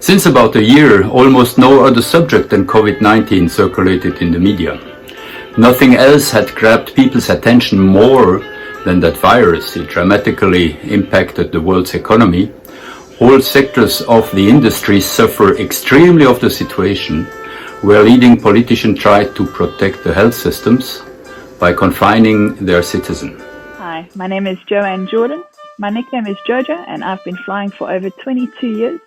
Since about a year, almost no other subject than COVID-19 circulated in the media. Nothing else had grabbed people's attention more than that virus. It dramatically impacted the world's economy. All sectors of the industry suffer extremely of the situation, where leading politicians tried to protect the health systems by confining their citizens. Hi, my name is JOANNE Jordan. My nickname is Jojo, and I've been flying for over 22 years.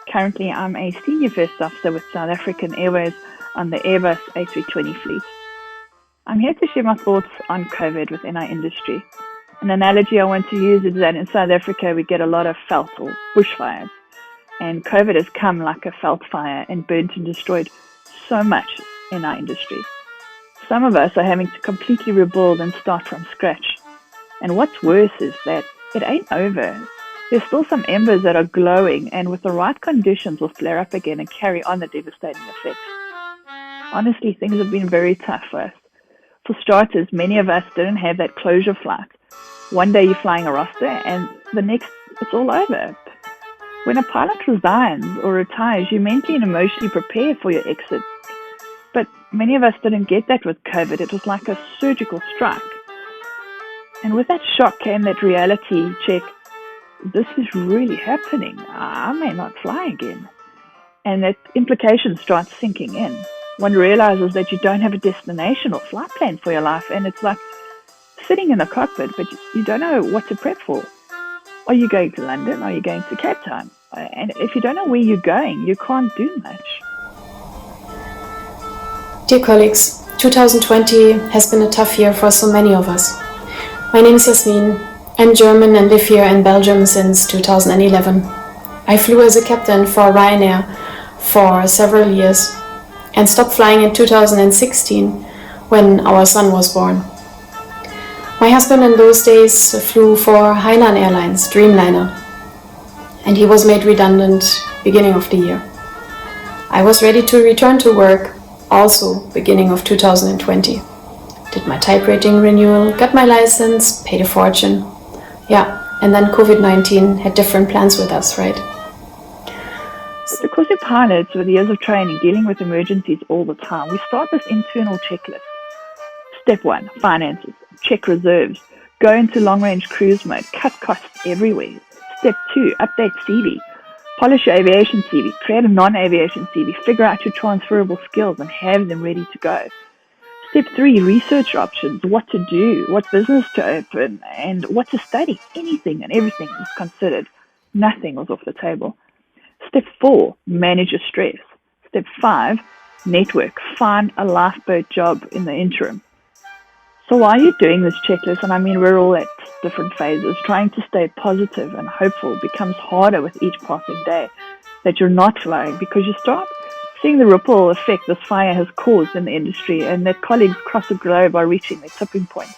Currently, I'm a senior first officer with South African Airways on the Airbus A320 fleet. I'm here to share my thoughts on COVID within our industry. An analogy I want to use is that in South Africa, we get a lot of veld or bushfires. And COVID has come like a veld fire and burnt and destroyed so much in our industry. Some of us are having to completely rebuild and start from scratch. And what's worse is that it ain't over. There's still some embers that are glowing, and with the right conditions will flare up again and carry on the devastating effects. Honestly, things have been very tough for us. For starters, many of us didn't have that closure flight. One day you're flying a roster and the next it's all over. When a pilot resigns or retires, you mentally and emotionally prepare for your exit. But many of us didn't get that with COVID. It was like a surgical strike. And with that shock came that reality check. This is really happening. I may not fly again. And that implication starts sinking in. One realizes that you don't have a destination or flight plan for your life, and it's like sitting in the cockpit, but you don't know what to prep for. Are you going to London? Are you going to Cape Town? And if you don't know where you're going, you can't do much. Dear colleagues, 2020 has been a tough year for so many of us. My name is YASMIN. I'm German and live here in Belgium since 2011. I flew as a captain for Ryanair for several years and stopped flying in 2016 when our son was born. My husband in those days flew for Hainan Airlines, Dreamliner, and he was made redundant beginning of the year. I was ready to return to work also beginning of 2020. Did my type rating renewal, got my license, paid a fortune. Yeah, and then COVID-19 had different plans with us, right? Because we're pilots with years of training dealing with emergencies all the time, we start this internal checklist. Step 1, finances. Check reserves. Go into long-range cruise mode. Cut costs everywhere. Step 2, update CV. Polish your aviation CV. Create a non-aviation CV. Figure out your transferable skills and have them ready to go. Step 3, research options. What to do, what business to open, and what to study. Anything and everything was considered. Nothing was off the table. Step 4, manage your stress. Step 5, network. Find a lifeboat job in the interim. So while you're doing this checklist, and I mean we're all at different phases, trying to stay positive and hopeful becomes harder with each passing day that you're not flying, because you start seeing the ripple effect this fire has caused in the industry, and that colleagues across the globe are reaching their tipping point.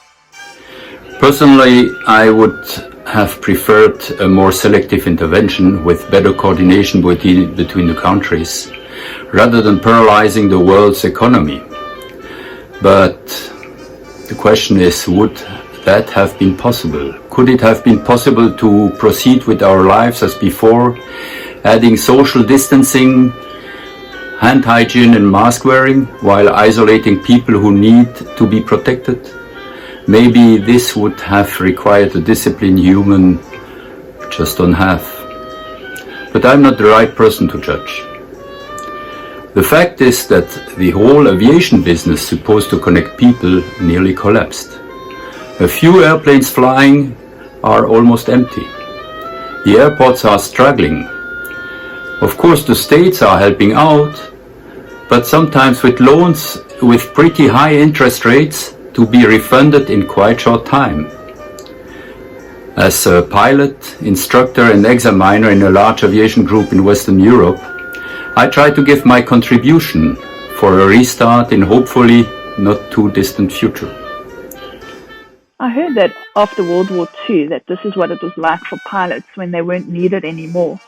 Personally, I would have preferred a more selective intervention with better coordination between the countries, rather than paralyzing the world's economy. But the question is, would that have been possible? Could it have been possible to proceed with our lives as before, adding social distancing, hand hygiene and mask wearing, while isolating people who need to be protected? Maybe this would have required a discipline human just don't have. But I'm not the right person to judge. The fact is that the whole aviation business supposed to connect people nearly collapsed. A few airplanes flying are almost empty. The airports are struggling. Of course, the states are helping out, but sometimes with loans with pretty high interest rates to be refunded in quite short time. As a pilot, instructor and examiner in a large aviation group in Western Europe, I try to give my contribution for a restart in hopefully not too distant future. I heard that after World War II that this is what it was like for pilots when they weren't needed anymore.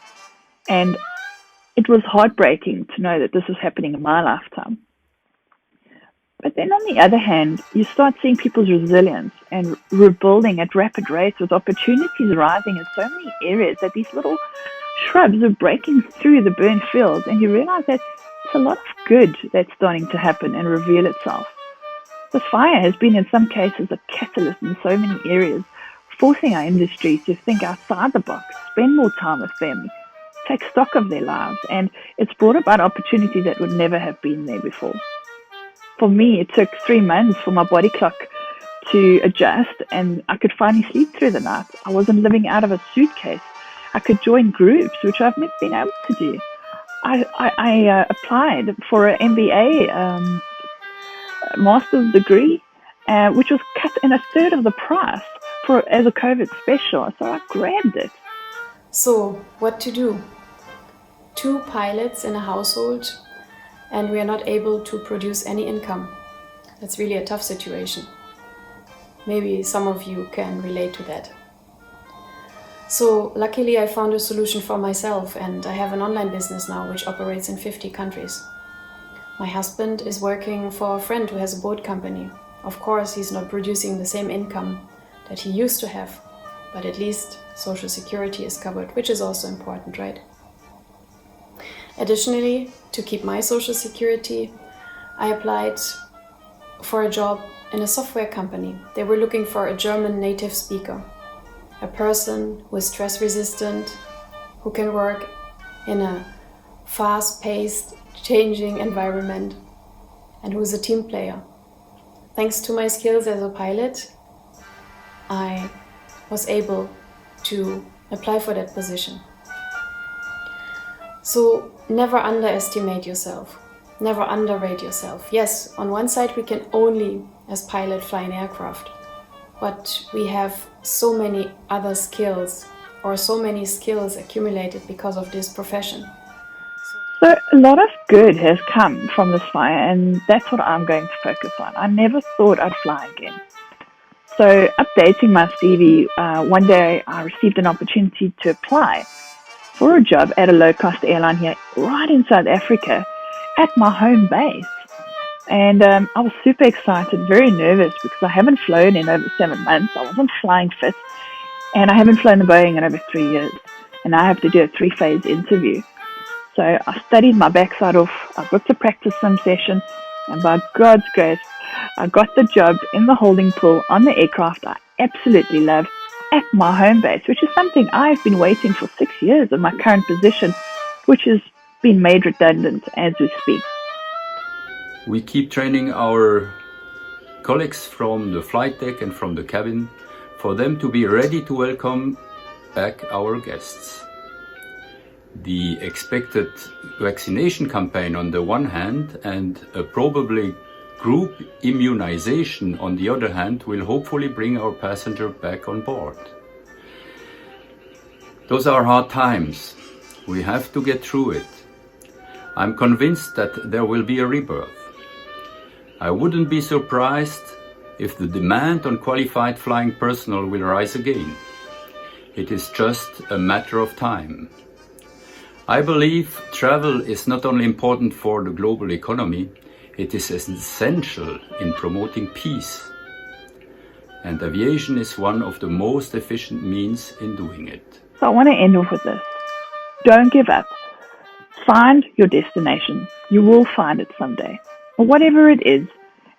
And it was heartbreaking to know that this is happening in my lifetime. But then on the other hand, you start seeing people's resilience and rebuilding at rapid rates with opportunities rising in so many areas that these little shrubs were breaking through the burnt fields, and you realize that it's a lot of good that's starting to happen and reveal itself. This fire has been in some cases a catalyst in so many areas, forcing our industry to think outside the box, spend more time with family, take stock of their lives, and it's brought about opportunities that would never have been there before. For me, it took 3 months for my body clock to adjust, and I could finally sleep through the night. I wasn't living out of a suitcase. I could join groups, which I've never been able to do. I applied for an MBA master's degree, which was cut in a third of the price as a COVID special, so I grabbed it. So, what to do? 2 pilots in a household, and we are not able to produce any income. That's really a tough situation. Maybe some of you can relate to that. So, luckily I found a solution for myself, and I have an online business now which operates in 50 countries. My husband is working for a friend who has a boat company. Of course, he's not producing the same income that he used to have, but at least social security is covered, which is also important, right? Additionally, to keep my social security, I applied for a job in a software company. They were looking for a German native speaker, a person who is stress resistant, who can work in a fast-paced, changing environment, and who is a team player. Thanks to my skills as a pilot, I was able to apply for that position. So never underestimate yourself, never underrate yourself. Yes, on one side we can only, as pilot, fly an aircraft, but we have so many other skills, or so many skills accumulated because of this profession. So a lot of good has come from this fire, and that's what I'm going to focus on. I never thought I'd fly again. So updating my CV, one day I received an opportunity to apply for a job at a low-cost airline here, right in South Africa, at my home base. And I was super excited, very nervous, because I haven't flown in over 7 months. I wasn't flying fit, and I haven't flown a Boeing in over 3 years. And I have to do a 3-phase interview. So I studied my backside off, I booked a practice sim session, and by God's grace, I got the job in the holding pool on the aircraft I absolutely love at my home base, which is something I've been waiting for 6 years in my current position, which has been made redundant as we speak. We keep training our colleagues from the flight deck and from the cabin for them to be ready to welcome back our guests. The expected vaccination campaign on the one hand and a probably group immunization on the other hand will hopefully bring our passenger back on board. Those are hard times. We have to get through it. I'm convinced that there will be a rebirth. I wouldn't be surprised if the demand on qualified flying personnel will rise again. It is just a matter of time. I believe travel is not only important for the global economy, it is essential in promoting peace. And aviation is one of the most efficient means in doing it. So I want to end off with this. Don't give up. Find your destination. You will find it someday, or whatever it is.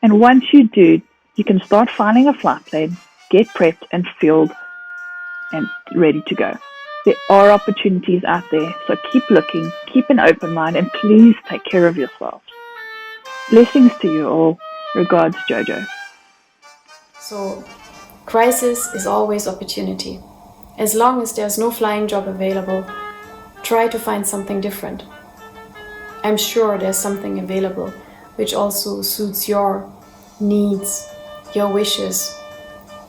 And once you do, you can start finding a flight plane, get prepped and fueled and ready to go. There are opportunities out there, so keep looking, keep an open mind, and please take care of yourselves. Blessings to you all. Regards, Jojo. So, crisis is always opportunity. As long as there's no flying job available, try to find something different. I'm sure there's something available which also suits your needs, your wishes,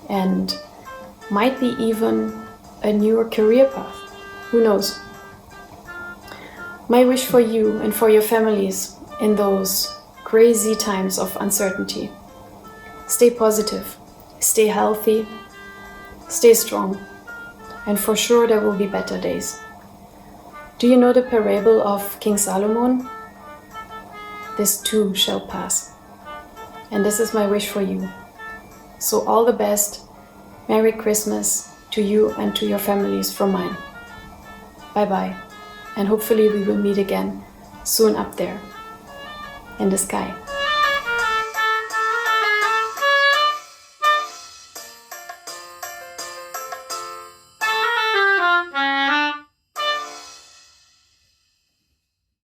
and might be even a newer career path. Who knows? My wish for you and for your families in those crazy times of uncertainty: stay positive, stay healthy, stay strong, and for sure there will be better days. Do you know the parable of King Solomon? This too shall pass. And this is my wish for you. So all the best. Merry Christmas to you and to your families from mine. Bye bye. and hopefully we will meet again soon up there in the sky.